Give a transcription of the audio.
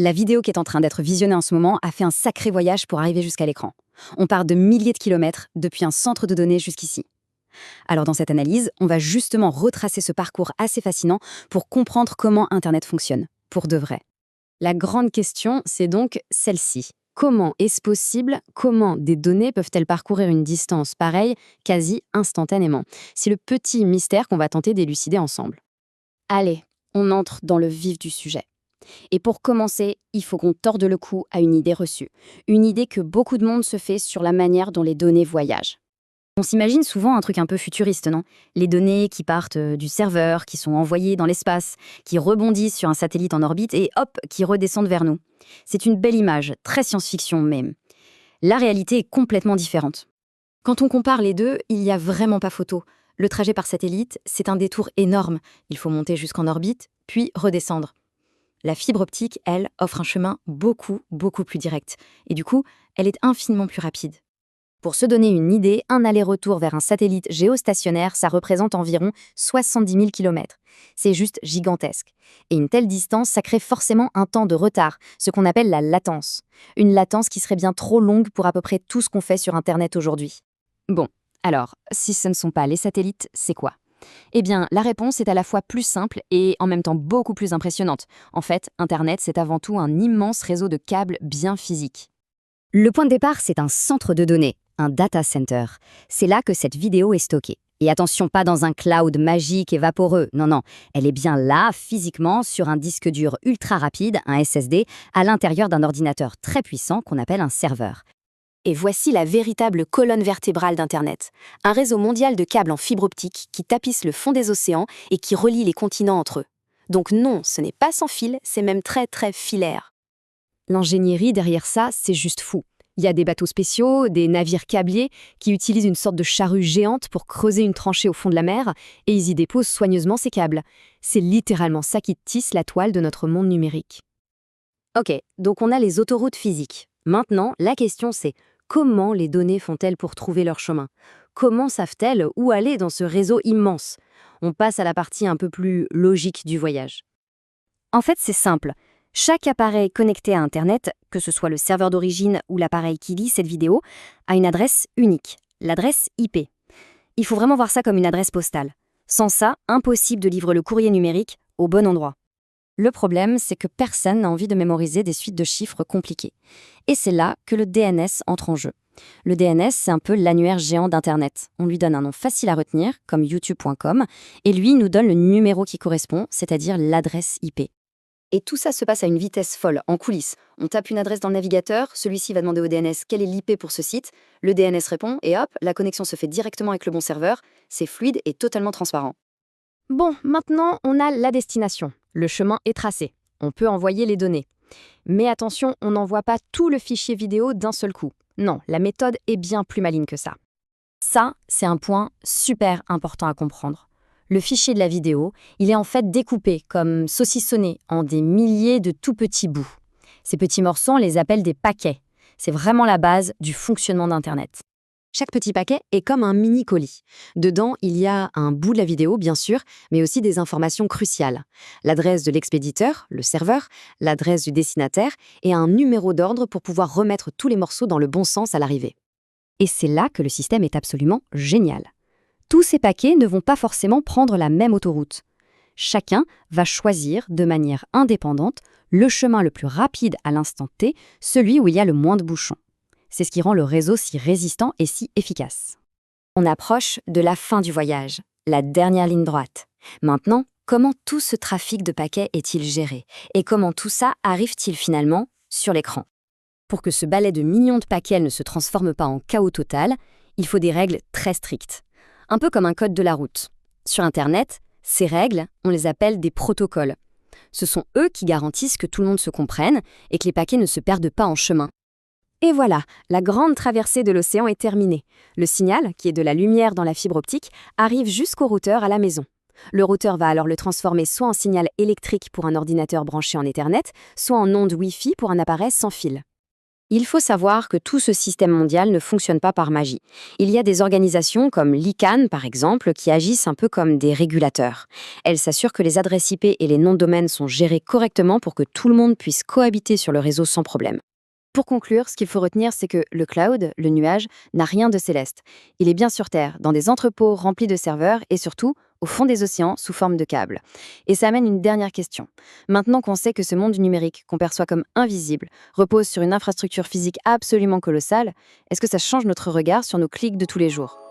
La vidéo qui est en train d'être visionnée en ce moment a fait un sacré voyage pour arriver jusqu'à l'écran. On part de milliers de kilomètres depuis un centre de données jusqu'ici. Alors dans cette analyse, on va justement retracer ce parcours assez fascinant pour comprendre comment Internet fonctionne, pour de vrai. La grande question, c'est donc celle-ci. Comment est-ce possible? Comment des données peuvent-elles parcourir une distance pareille quasi instantanément? C'est le petit mystère qu'on va tenter d'élucider ensemble. Allez, on entre dans le vif du sujet. Et pour commencer, il faut qu'on torde le cou à une idée reçue. Une idée que beaucoup de monde se fait sur la manière dont les données voyagent. On s'imagine souvent un truc un peu futuriste, non? Les données qui partent du serveur, qui sont envoyées dans l'espace, qui rebondissent sur un satellite en orbite et hop, qui redescendent vers nous. C'est une belle image, très science-fiction même. La réalité est complètement différente. Quand on compare les deux, il n'y a vraiment pas photo. Le trajet par satellite, c'est un détour énorme. Il faut monter jusqu'en orbite, puis redescendre. La fibre optique, elle, offre un chemin beaucoup plus direct. Et du coup, elle est infiniment plus rapide. Pour se donner une idée, un aller-retour vers un satellite géostationnaire, ça représente environ 70 000 km. C'est juste gigantesque. Et une telle distance, ça crée forcément un temps de retard, ce qu'on appelle la latence. Une latence qui serait bien trop longue pour à peu près tout ce qu'on fait sur Internet aujourd'hui. Bon, alors, si ce ne sont pas les satellites, c'est quoi? Eh bien, la réponse est à la fois plus simple et en même temps beaucoup plus impressionnante. En fait, Internet, c'est avant tout un immense réseau de câbles bien physiques. Le point de départ, c'est un centre de données, un data center. C'est là que cette vidéo est stockée. Et attention, pas dans un cloud magique et vaporeux. Non, elle est bien là, physiquement, sur un disque dur ultra rapide, un SSD, à l'intérieur d'un ordinateur très puissant qu'on appelle un serveur. Et voici la véritable colonne vertébrale d'Internet. Un réseau mondial de câbles en fibre optique qui tapisse le fond des océans et qui relie les continents entre eux. Donc non, ce n'est pas sans fil, c'est même très filaire. L'ingénierie derrière ça, c'est juste fou. Il y a des bateaux spéciaux, des navires câbliers qui utilisent une sorte de charrue géante pour creuser une tranchée au fond de la mer et ils y déposent soigneusement ces câbles. C'est littéralement ça qui tisse la toile de notre monde numérique. Ok, donc on a les autoroutes physiques. Maintenant, la question c'est comment les données font-elles pour trouver leur chemin? Comment savent-elles où aller dans ce réseau immense? On passe à la partie un peu plus logique du voyage. En fait, c'est simple. Chaque appareil connecté à Internet, que ce soit le serveur d'origine ou l'appareil qui lit cette vidéo, a une adresse unique, l'adresse IP. Il faut vraiment voir ça comme une adresse postale. Sans ça, impossible de livrer le courrier numérique au bon endroit. Le problème, c'est que personne n'a envie de mémoriser des suites de chiffres compliquées. Et c'est là que le DNS entre en jeu. Le DNS, c'est un peu l'annuaire géant d'Internet. On lui donne un nom facile à retenir, comme youtube.com, et lui nous donne le numéro qui correspond, c'est-à-dire l'adresse IP. Et tout ça se passe à une vitesse folle, en coulisses. On tape une adresse dans le navigateur, celui-ci va demander au DNS quel est l'IP pour ce site, le DNS répond, et hop, la connexion se fait directement avec le bon serveur, c'est fluide et totalement transparent. Bon, maintenant, on a la destination. Le chemin est tracé. On peut envoyer les données. Mais attention, on n'envoie pas tout le fichier vidéo d'un seul coup. Non, la méthode est bien plus maligne que ça. Ça, c'est un point super important à comprendre. Le fichier de la vidéo, il est en fait découpé, comme saucissonné, en des milliers de tout petits bouts. Ces petits morceaux, on les appelle des paquets. C'est vraiment la base du fonctionnement d'Internet. Chaque petit paquet est comme un mini-colis. Dedans, il y a un bout de la vidéo, bien sûr, mais aussi des informations cruciales. L'adresse de l'expéditeur, le serveur, l'adresse du destinataire et un numéro d'ordre pour pouvoir remettre tous les morceaux dans le bon sens à l'arrivée. Et c'est là que le système est absolument génial. Tous ces paquets ne vont pas forcément prendre la même autoroute. Chacun va choisir de manière indépendante le chemin le plus rapide à l'instant T, celui où il y a le moins de bouchons. C'est ce qui rend le réseau si résistant et si efficace. On approche de la fin du voyage, la dernière ligne droite. Maintenant, comment tout ce trafic de paquets est-il géré? Et comment tout ça arrive-t-il finalement sur l'écran? Pour que ce balai de millions de paquets ne se transforme pas en chaos total, il faut des règles très strictes. Un peu comme un code de la route. Sur Internet, ces règles, on les appelle des protocoles. Ce sont eux qui garantissent que tout le monde se comprenne et que les paquets ne se perdent pas en chemin. Et voilà, la grande traversée de l'océan est terminée. Le signal, qui est de la lumière dans la fibre optique, arrive jusqu'au routeur à la maison. Le routeur va alors le transformer soit en signal électrique pour un ordinateur branché en Ethernet, soit en onde Wi-Fi pour un appareil sans fil. Il faut savoir que tout ce système mondial ne fonctionne pas par magie. Il y a des organisations comme l'ICANN, par exemple, qui agissent un peu comme des régulateurs. Elles s'assurent que les adresses IP et les noms de domaine sont gérés correctement pour que tout le monde puisse cohabiter sur le réseau sans problème. Pour conclure, ce qu'il faut retenir, c'est que le cloud, le nuage, n'a rien de céleste. Il est bien sur Terre, dans des entrepôts remplis de serveurs et surtout au fond des océans sous forme de câbles. Et ça amène une dernière question. Maintenant qu'on sait que ce monde du numérique, qu'on perçoit comme invisible, repose sur une infrastructure physique absolument colossale, est-ce que ça change notre regard sur nos clics de tous les jours ?